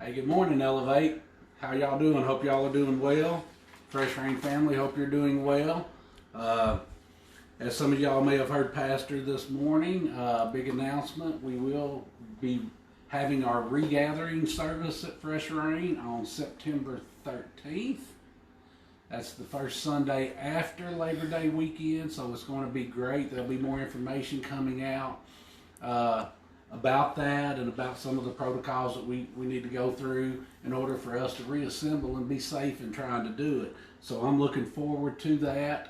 Hey, good morning, Elevate. How y'all doing? Hope y'all are doing well. Fresh Rain family, hope you're doing well. As some of y'all may have heard Pastor this morning, big announcement. We will be having our regathering service at Fresh Rain on September 13th. That's the first Sunday after Labor Day weekend, so it's going to be great. There'll be more information coming out about that and about some of the protocols that we need to go through in order for us to reassemble and be safe in trying to do it. So I'm looking forward to that.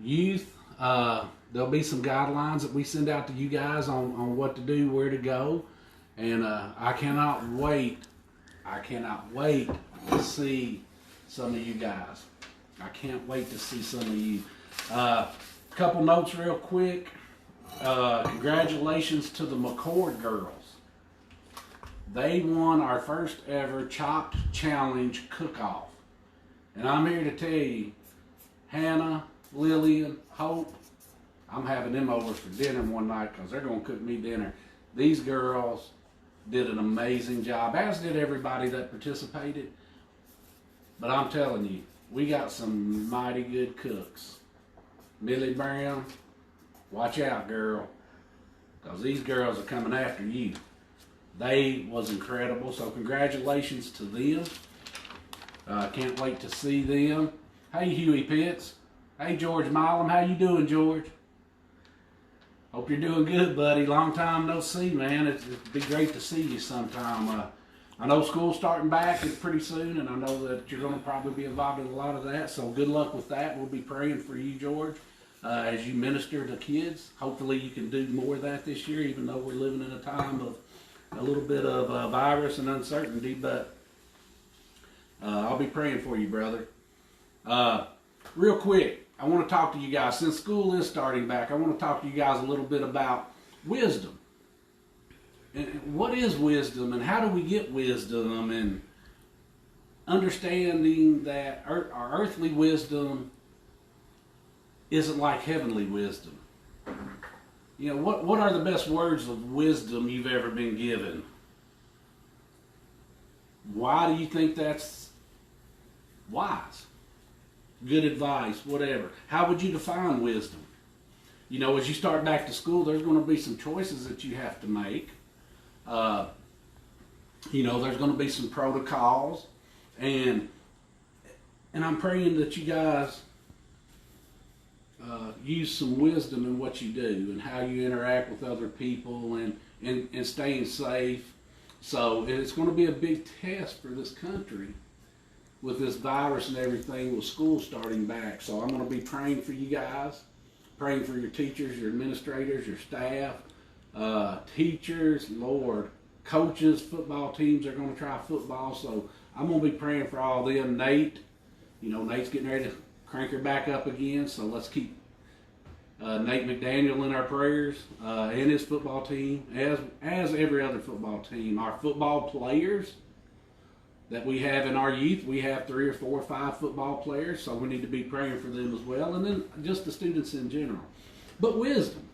Youth, there'll be some guidelines that we send out to you guys on what to do, where to go. And I cannot wait to see some of you guys. I can't wait to see some of you. Couple notes real quick. Congratulations to the McCord girls. They won our first ever Chopped Challenge cook-off. And I'm here to tell you, Hannah, Lillian, Hope, I'm having them over for dinner one night because they're going to cook me dinner. These girls did an amazing job, as did everybody that participated. But I'm telling you, we got some mighty good cooks. Millie Brown, watch out, girl, because these girls are coming after you. They was incredible, so congratulations to them. Can't wait to see them. Hey, Huey Pitts. Hey, George Milam. How you doing, George? Hope you're doing good, buddy. Long time no see, man. It'd be great to see you sometime. I know school's starting back pretty soon, and I know that you're going to probably be involved in a lot of that, so good luck with that. We'll be praying for you, George, as you minister to kids. Hopefully you can do more of that this year, even though we're living in a time of a little bit of virus and uncertainty, but I'll be praying for you, brother. Real quick, I want to talk to you guys. Since school is starting back, I want to talk to you guys a little bit about wisdom. And what is wisdom, and how do we get wisdom, and understanding that our earthly wisdom isn't like heavenly wisdom. You know, what are the best words of wisdom you've ever been given? Why do you think that's wise? Good advice, whatever. How would you define wisdom? You know, as you start back to school, there's going to be some choices that you have to make. You know, there's going to be some protocols, and I'm praying that you guys use some wisdom in what you do and how you interact with other people and staying safe. So it's going to be a big test for this country with this virus and everything, with school starting back. So I'm going to be praying for you guys, praying for your teachers, your administrators, your staff, teachers, Lord, coaches, football teams are going to try football. So I'm going to be praying for all of them. Nate, you know, Nate's getting ready to crank her back up again. So let's keep Nate McDaniel in our prayers, and his football team, as every other football team. Our football players that we have in our youth, we have 3 or 4 or 5 football players, so we need to be praying for them as well, and then just the students in general. But wisdom.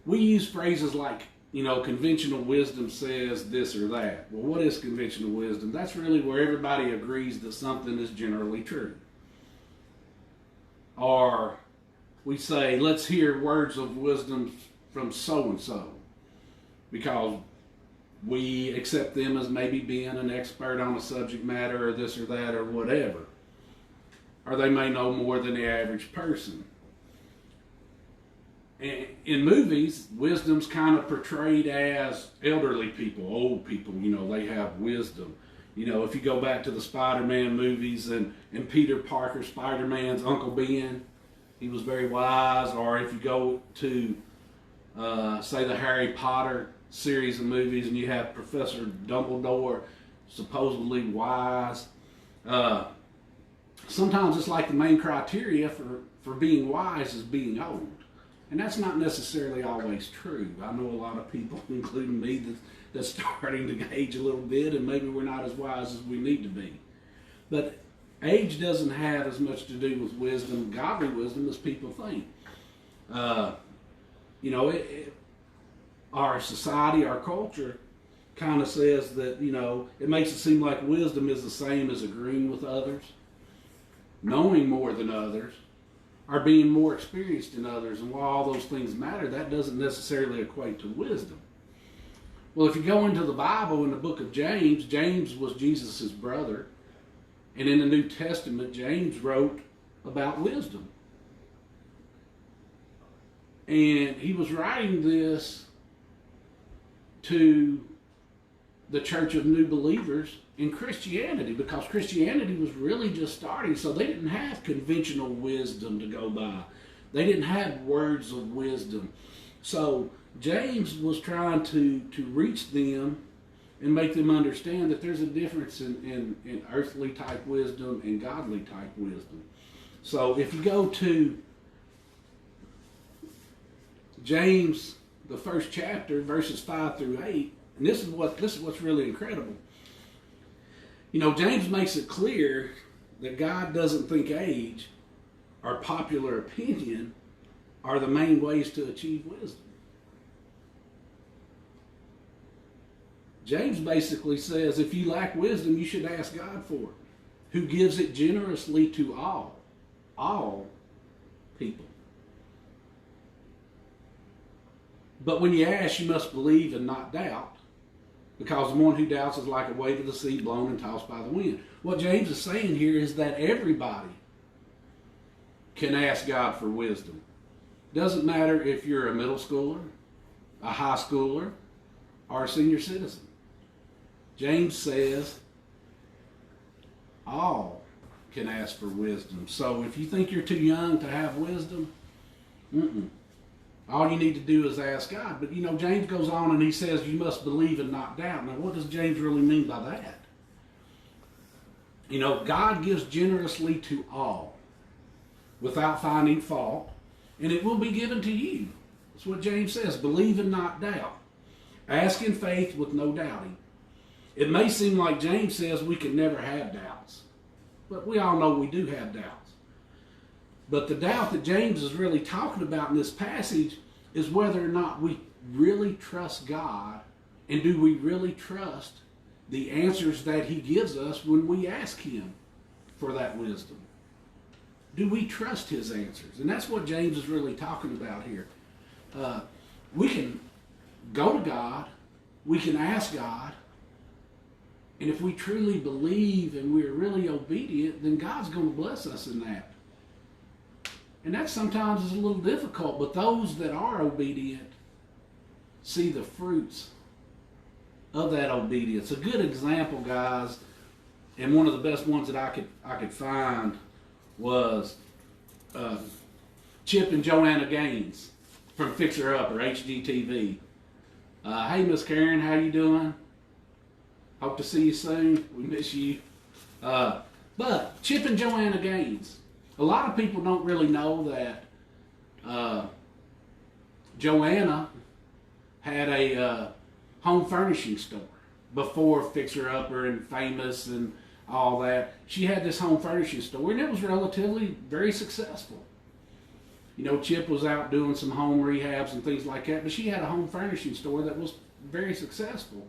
We use phrases like, you know, conventional wisdom says this or that. Well, what is conventional wisdom? That's really where everybody agrees that something is generally true. Or we say, let's hear words of wisdom from so-and-so, because we accept them as maybe being an expert on a subject matter or this or that or whatever. Or they may know more than the average person. In movies, wisdom's kind of portrayed as elderly people, old people, you know, they have wisdom. You know, if you go back to the Spider-Man movies and Peter Parker, Spider-Man's Uncle Ben, he was very wise. Or if you go to, say, the Harry Potter series of movies and you have Professor Dumbledore, supposedly wise. Sometimes it's like the main criteria for being wise is being old. And that's not necessarily always true. I know a lot of people, including me, that's starting to age a little bit, and maybe we're not as wise as we need to be. But age doesn't have as much to do with wisdom, godly wisdom, as people think. You know, our society, our culture kind of says that, it makes it seem like wisdom is the same as agreeing with others, knowing more than others, or being more experienced than others. And while all those things matter, that doesn't necessarily equate to wisdom. Well, if you go into the Bible, in the book of James, James was Jesus' brother. And in the New Testament, James wrote about wisdom. And he was writing this to the church of new believers in Christianity, because Christianity was really just starting, so they didn't have conventional wisdom to go by. They didn't have words of wisdom. So James was trying to reach them and make them understand that there's a difference in earthly type wisdom and godly type wisdom. So if you go to James, the first chapter, verses 5 through 8, and this is what's really incredible. James makes it clear that God doesn't think age or popular opinion are the main ways to achieve wisdom. James basically says, if you lack wisdom, you should ask God for it, who gives it generously to all people. But when you ask, you must believe and not doubt, because the one who doubts is like a wave of the sea blown and tossed by the wind. What James is saying here is that everybody can ask God for wisdom. Doesn't matter if you're a middle schooler, a high schooler, or a senior citizen. James says all can ask for wisdom. So if you think you're too young to have wisdom, all you need to do is ask God. But James goes on and he says you must believe and not doubt. Now what does James really mean by that? God gives generously to all without finding fault, and it will be given to you. That's what James says. Believe and not doubt. Ask in faith with no doubting. It may seem like James says we can never have doubts, but we all know we do have doubts. But the doubt that James is really talking about in this passage is whether or not we really trust God, and do we really trust the answers that he gives us when we ask him for that wisdom. Do we trust his answers? And that's what James is really talking about here. We can go to God, we can ask God, and if we truly believe and we're really obedient, then God's going to bless us in that. And that sometimes is a little difficult, but those that are obedient see the fruits of that obedience. A good example, guys, and one of the best ones that I could find was Chip and Joanna Gaines from Fixer Upper, HGTV. Hey, Miss Karen, how you doing? Hope to see you soon. We miss you. But Chip and Joanna Gaines. A lot of people don't really know that Joanna had a home furnishing store before Fixer Upper and Famous and all that. She had this home furnishing store, and it was relatively very successful. Chip was out doing some home rehabs and things like that, but she had a home furnishing store that was very successful.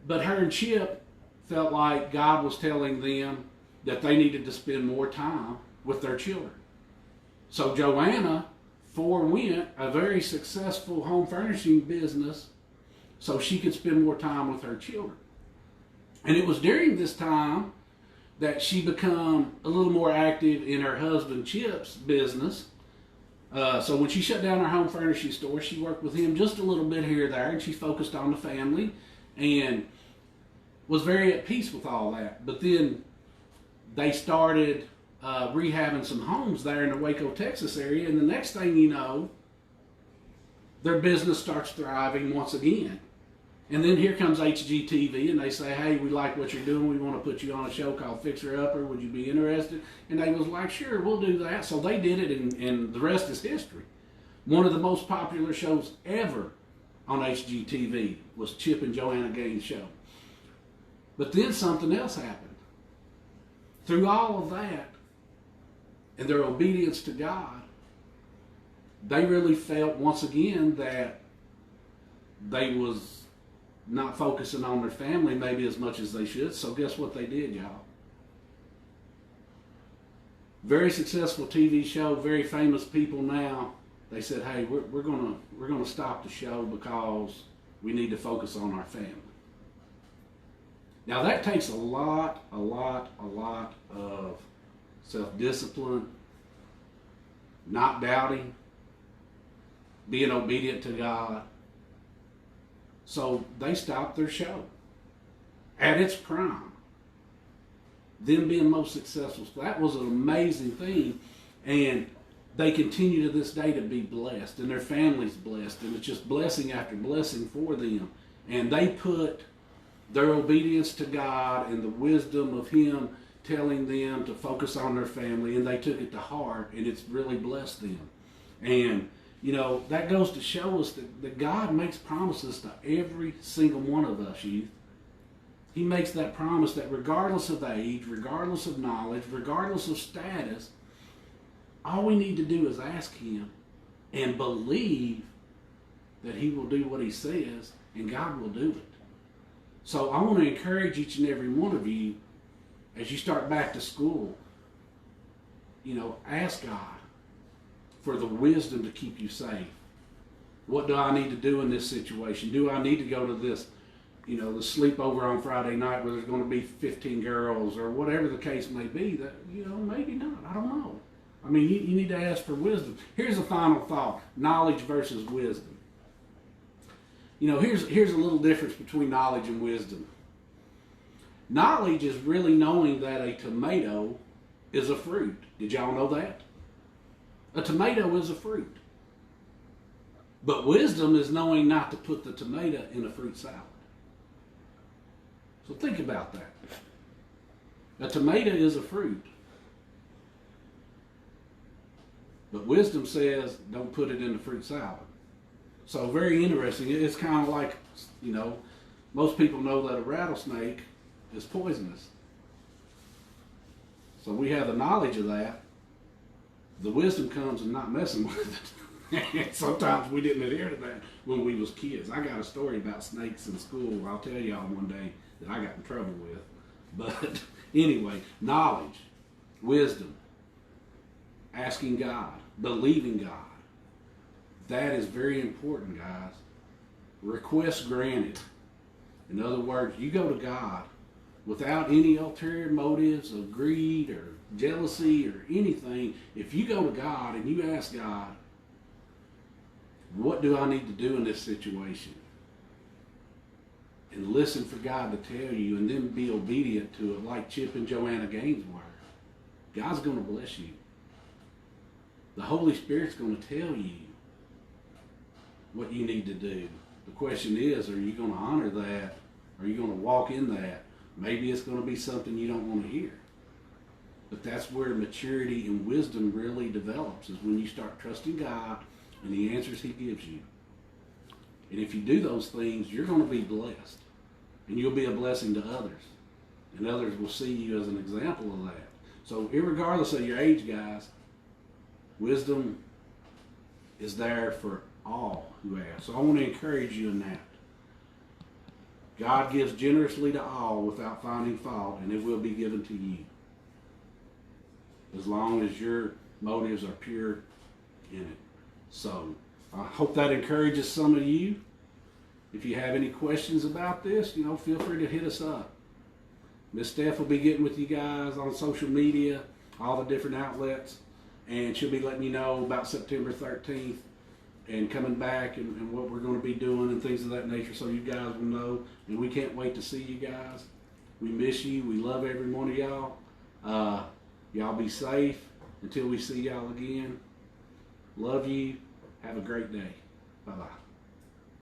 But her and Chip felt like God was telling them that they needed to spend more time with their children. So Joanna forewent a very successful home furnishing business so she could spend more time with her children. And it was during this time that she became a little more active in her husband Chip's business. So when she shut down her home furnishing store, she worked with him just a little bit here or there, and she focused on the family and was very at peace with all that. But then they started rehabbing some homes there in the Waco, Texas area, and the next thing you know, their business starts thriving once again. And then here comes HGTV, and they say, hey, we like what you're doing. We want to put you on a show called Fixer Upper. Would you be interested? And they was like, sure, we'll do that. So they did it, and the rest is history. One of the most popular shows ever on HGTV was Chip and Joanna Gaines' show. But then something else happened. Through all of that and their obedience to God, they really felt once again that they was not focusing on their family maybe as much as they should. So guess what they did, y'all? Very successful TV show, very famous people now. They said, "Hey, we're gonna stop the show because we need to focus on our family." Now that takes a lot of self-discipline, not doubting, being obedient to God. So they stopped their show at its prime, them being most successful. So that was an amazing thing, and they continue to this day to be blessed, and their family's blessed, and it's just blessing after blessing for them. And they put their obedience to God and the wisdom of Him telling them to focus on their family, and they took it to heart, and it's really blessed them. And you know, that goes to show us that God makes promises to every single one of us, youth. He makes that promise that regardless of age, regardless of knowledge, regardless of status, all we need to do is ask Him and believe that He will do what He says, and God will do it. So I want to encourage each and every one of you, as you start back to school, you know, ask God for the wisdom to keep you safe. What do I need to do in this situation? Do I need to go to this, you know, the sleepover on Friday night where there's going to be 15 girls, or whatever the case may be? That, you know, maybe not. I don't know. I mean, you need to ask for wisdom. Here's a final thought: knowledge versus wisdom. You know, here's a little difference between knowledge and wisdom. Knowledge is really knowing that a tomato is a fruit. Did y'all know that? A tomato is a fruit. But wisdom is knowing not to put the tomato in a fruit salad. So think about that. A tomato is a fruit. But wisdom says don't put it in the fruit salad. So very interesting. It's kind of like, you know, most people know that a rattlesnake is poisonous. So we have the knowledge of that. The wisdom comes in not messing with it. Sometimes we didn't adhere to that when we was kids. I got a story about snakes in school I'll tell y'all one day that I got in trouble with. But anyway, knowledge, wisdom, asking God, believing God. That is very important, guys. Request granted. In other words, you go to God without any ulterior motives of greed or jealousy or anything. If you go to God and you ask God, what do I need to do in this situation? And listen for God to tell you, and then be obedient to it, like Chip and Joanna Gaines were. God's going to bless you. The Holy Spirit's going to tell you what you need to do. The question is, are you going to honor that? Are you going to walk in that? Maybe it's going to be something you don't want to hear. But that's where maturity and wisdom really develops, is when you start trusting God and the answers He gives you. And if you do those things, you're going to be blessed. And you'll be a blessing to others. And others will see you as an example of that. So irregardless of your age, guys, wisdom is there for all who ask. So I want to encourage you in that. God gives generously to all without finding fault, and it will be given to you, as long as your motives are pure in it. So I hope that encourages some of you. If you have any questions about this, you know, feel free to hit us up. Miss Steph will be getting with you guys on social media, all the different outlets, and she'll be letting you know about September 13th and coming back and what we're going to be doing and things of that nature, so you guys will know. And we can't wait to see you guys. We miss you. We love every one of y'all. Y'all be safe until we see y'all again. Love you. Have a great day. Bye-bye.